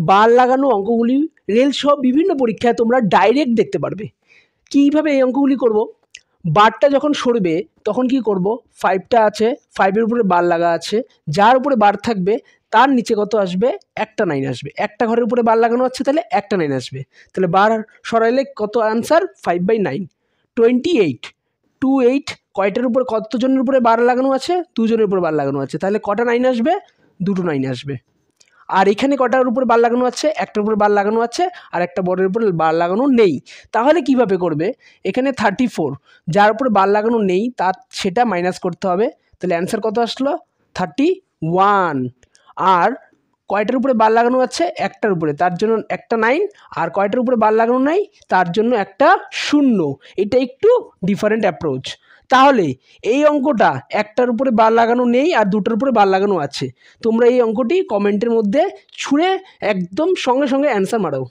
বার লাগানো অঙ্কগুলি রেল সহ বিভিন্ন পরীক্ষায় তোমরা ডাইরেক্ট দেখতে পারবে। কীভাবে এই অঙ্কগুলি করব, বারটা যখন সরবে তখন কি করব, 5টা আছে, 5-এর উপরে বার লাগা আছে, যার উপরে বার থাকবে তার নিচে কত আসবে, একটা 9 আসবে। একটা ঘরের উপরে বার লাগানো আছে তাহলে একটা 9 আসবে। তাহলে বার সরাইলে কত আনসার, 5/9, 28। 28 কয়টার উপরে, কতজনের উপরে বার লাগানো আছে, 2 জনের উপরে বার লাগানো আছে, তাহলে কটা 9 আসবে, 2টো 9 আসবে। আর এখানে কটার উপরে বার লাগানো আছে, একটার উপরে বার লাগানো আছে আর একটা বড়ের উপরে বার লাগানো নেই। তাহলে কিভাবে করবে, এখানে 34 যার উপরে বার লাগানো নেই তার সেটা মাইনাস করতে হবে। তাহলে অ্যান্সার কত আসলো, 31। আর কয়টার উপরে বার লাগানো আছে, একটার উপরে, তার জন্য একটা 9। আর কয়টার উপরে বার লাগানো নাই, তার জন্য একটা 0। এটা একটু ডিফারেন্ট অ্যাপ্রোচ। তাহলে এই অঙ্কটা একটার উপরে বার লাগানো নেই আর দুটোর উপরে বার লাগানো আছে। তোমরা এই অঙ্কটি কমেন্টের মধ্যে ছুঁড়ে একদম সঙ্গে সঙ্গে অ্যান্সার মারো।